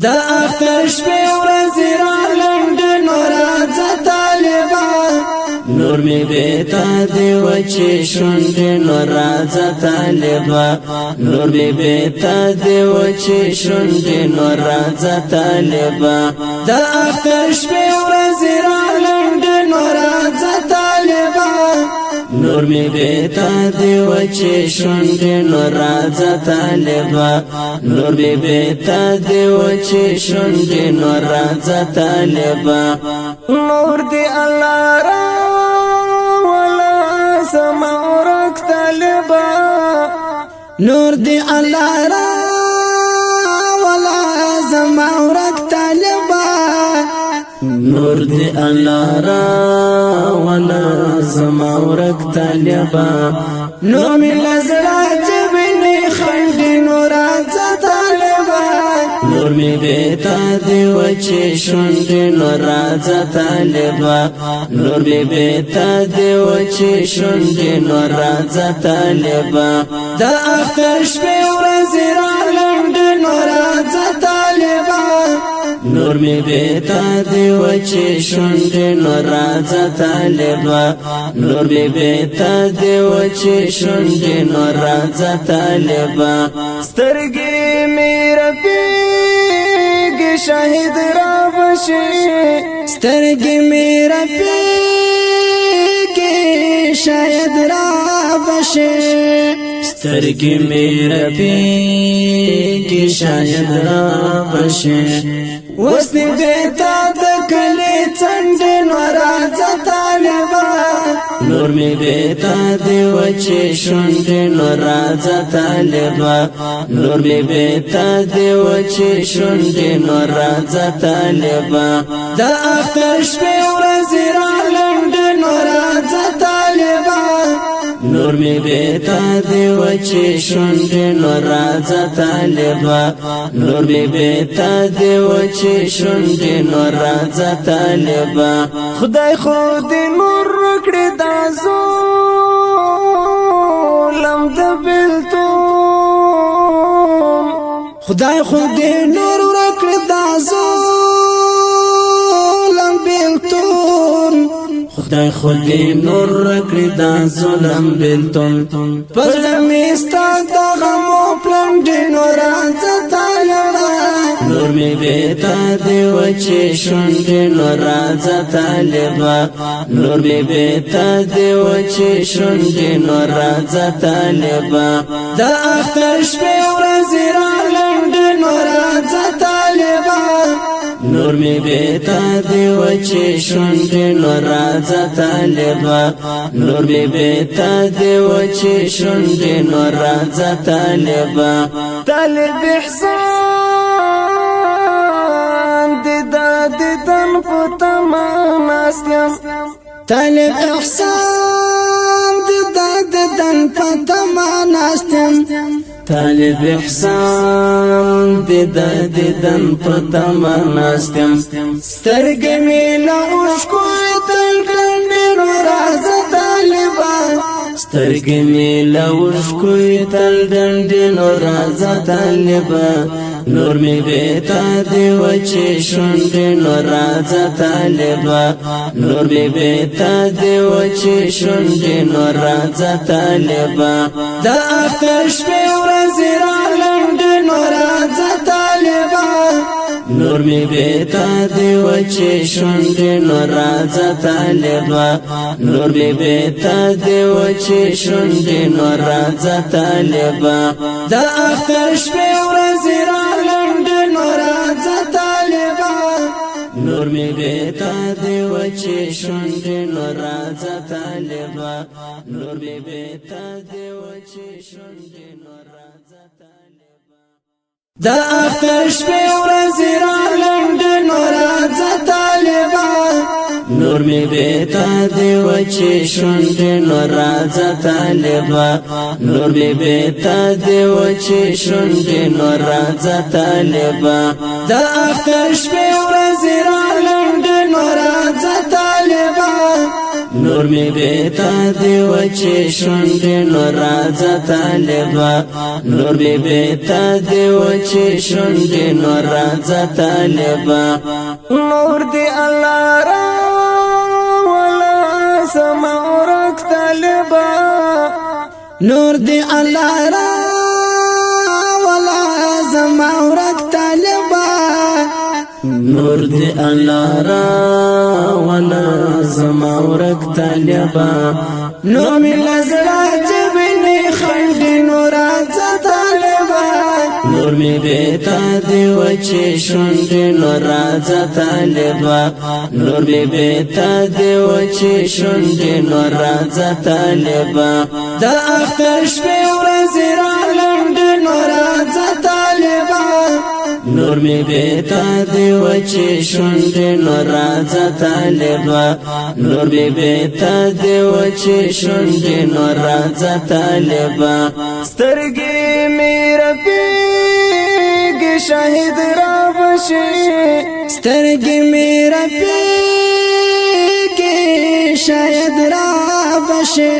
دا اختر شپې ورځې رالنډې نو راځه طالبه نور می بیتا دی وچې شونډې نو راځه طالبه نور می بیتا دی وچې شونډې نو راځه طالبه دا اختر شپې ورځې رالنډې نو راځه طالبه نور می بیتا دی وچې شونډې نو راځه طالبه نور می بیتا دی وچې شونډې نو راځه طالبه نور دی الله را ولا سمورک طالبه نور دی الله را ولا سمورک طالبه نور دی الله را ولا زمورک طالبا نور می لزړه جبنی خندې نور راځه طالبا نور می بیتا دی وچې شونډې نور راځه طالبا نور می بیتا دی وچې شونډې نور راځه طالبا دا اختر شپې ورځې رالنډې نور راځه طالبا نور می بیتا دی وچې شونډې نور راځه طالبه نور می بیتا دی وچې شونډې نور راځه طالبه سترګې مې رپېږي شاهد را بشي سترګې مې رپېږي شاهد را بشي سترګې مې رپېږي شاهد را بشي وسنی بیتا د کلی څنډې نو راځه طالبه نور می بیتا دی وچې شونډې نو راځه طالبه نور می بیتا دی وچې شونډې نو راځه طالبه دا اختر شپې ورځې رالنډې نو راځه طالبه نور می بیتا دی وچې شونډې نو راځه طالبه نور می بیتا دی وچې شونډې نو راځه طالبه خدای خو دې نور کړې دا ظلم د بېلتون خدای خو دې نور کړې دا ظلم بېلتون خدای خو دې نور کړې دا ظلم بېلتون پزړه مې ستا د غمو پلنډې نو راځه طالبه نور می بیتا دی وچې شونډې نو راځه طالبه نور می بیتا دی وچې شونډې نو راځه طالبه دا اختر شپې ورځې رالنډې نو راځه طالبه نور می بیتا دی وچې شونډې نو راځه طالبه نور می بیتا دی وچې شونډې نو راځه طالبه طالب احسان دیدن پتما ناستیم طالب احسان دیدن پتما ناستیم طالب احسان دیدن پتما ناستیم سترګې مې له اوښکو تل ګنډې نو راځه طالبه سترګې مې له اوښکو تل ګنډې نو راځه طالبه نور می بیتا دی وچې شونډې نو راځه طالبه نور می بیتا دی وچې شونډې نو راځه طالبه دا اختر شپې ورځې رالنډې نو راځه طالبه نور می بیتا دی وچې شونډې نو راځه طالبه نور می بیتا دی وچې شونډې نو راځه طالبه دا اختر شپې ورځې رالنډې نو راځه طالبه نور می بیتا دی وچې شونډې نو راځه طالبه نور می بیتا دی وچې شونډې نو راځه طالبه دا اختر شپې ورځې رالنډې نو راځه طالبه نور می بیتا دی وچې شونډې نو راځه طالبه نور می بیتا دی وچې شونډې نو راځه طالبه دا اختر شپې ورځې رالنډې نو راځه طالبه نور می بیتا دی وچی شنڈی نور راځه طالبا نور می بیتا دی وچی شنڈی نور راځه طالبا نور دی الله را ولا سمورک طالبا نور دی الله را ولا زمورک طالبا نور دی الله را ولا زمورک طالبا نور می لزلا جبنی خندی نور راځه طالبا نور می بیتا دی وچی شنڈی نور راځه طالبا نور می بیتا دی وچی شنڈی نور راځه طالبا دا اختر شپې ورځې را لنډې نور راځه طالبا نور می بیتا دی وچی شنڈی نور راځه طالبا نور می بیتا دی وچی شنڈی نور راځه طالبا سترګې مې رپېږي شاهد را بشي سترګې مې رپېږي شاید را بشي